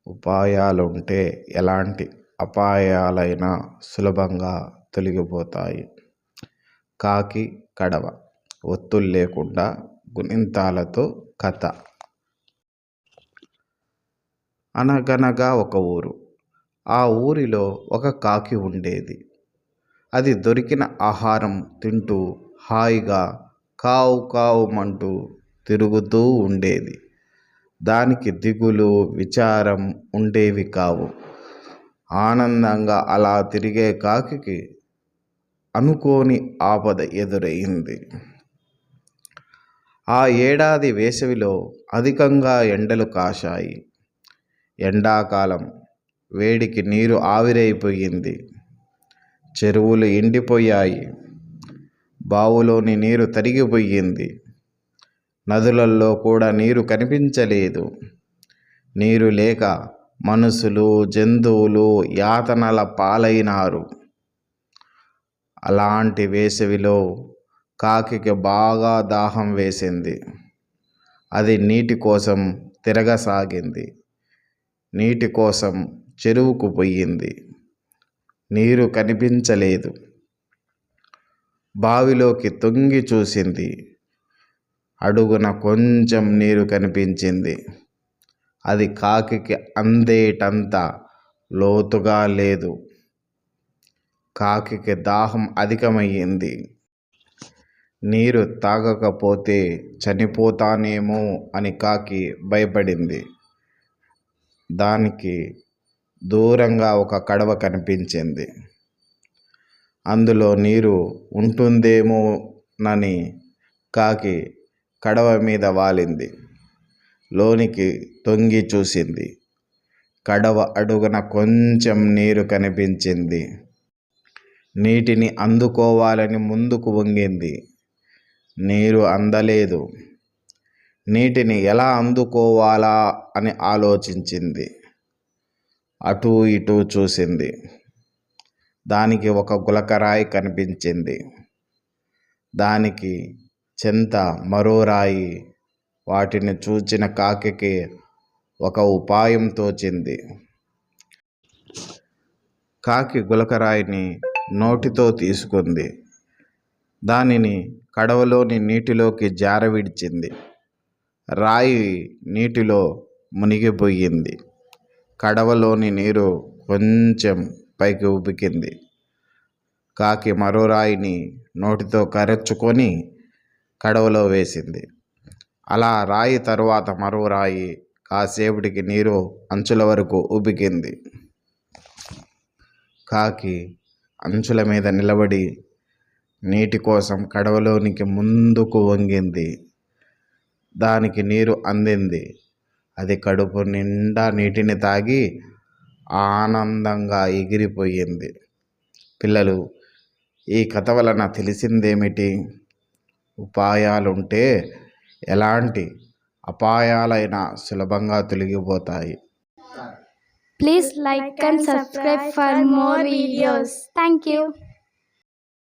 ఉపాయాలుంటే ఎలాంటి అపాయాలైనా సులభంగా తొలగిపోతాయి. కాకి కడవ ఒత్తులు లేకుండా గుణింతాలతో కథ. అనగనగా ఒక ఊరు. ఆ ఊరిలో ఒక కాకి ఉండేది. అది దొరికిన ఆహారం తింటూ హాయిగా కావు కావుమంటూ తిరుగుతూ ఉండేది. దానికి దిగులు, విచారం ఉండేవి కావు. ఆనందంగా అలా తిరిగే కాకికి అనుకోని ఆపద ఎదురైంది. ఆ ఏడాది వేసవిలో అధికంగా ఎండలు కాశాయి. ఎండాకాలం వేడికి నీరు ఆవిరైపోయింది. చెరువులు ఎండిపోయాయి. బావులోని నీరు తరిగిపోయింది. నదులలో కూడా నీరు కనిపించలేదు. నీరు లేక మనుషులు, జంతువులు యాతనల పాలైనారు. అలాంటి వేసవిలో కాకికి బాగా దాహం వేసింది. అది నీటి కోసం తిరగసాగింది. నీటి కోసం చెరువుకు పోయింది. నీరు కనిపించలేదు. బావిలోకి తొంగి చూసింది. అడుగున కొంచెం నీరు కనిపించింది. అది కాకికి అందేటంత లోతుగా లేదు. కాకికి దాహం అధికమయ్యింది. నీరు తాగకపోతే చనిపోతానేమో అని కాకి భయపడింది. దానికి దూరంగా ఒక కడవ కనిపించింది. అందులో నీరు ఉంటుందేమోనని కాకి కడవ మీద వాలింది. లోనికి తొంగి చూసింది. కడవ అడుగున కొంచెం నీరు కనిపించింది. నీటిని అందుకోవాలని ముందుకు వంగింది. నీరు అందలేదు. నీటిని ఎలా అందుకోవాలా అని ఆలోచించింది. అటూ ఇటూ చూసింది. దానికి ఒక గులకరాయి కనిపించింది. దానికి చెంత మరో రాయి. వాటిని చూచిన కాకికి ఒక ఉపాయం తోచింది. కాకి గులకరాయిని నోటితో తీసుకుంది. దానిని కడవలోని నీటిలోకి జారవిడిచింది. రాయి నీటిలో మునిగిపోయింది. కడవలోని నీరు కొంచెం పైకి ఉబికింది. కాకి మరో రాయిని నోటితో కరచుకొని కడవలో వేసింది. అలా రాయి తరువాత మరో రాయి. కాసేపటికి నీరు అంచుల వరకు ఉబికింది. కాకి అంచుల మీద నిలబడి నీటి కోసం కడవలోనికి ముందుకు వంగింది. దానికి నీరు అందింది. అది కడుపు నిండా నీటిని తాగి ఆనందంగా ఎగిరిపోయింది. పిల్లలు, ఈ కథ వలన తెలిసిందేమిటి? ఉపాయాలుంటే ఎలాంటి అపాయాలైనా సులభంగా తొలగిపోతాయి. Please like and subscribe for more videos. Thank you.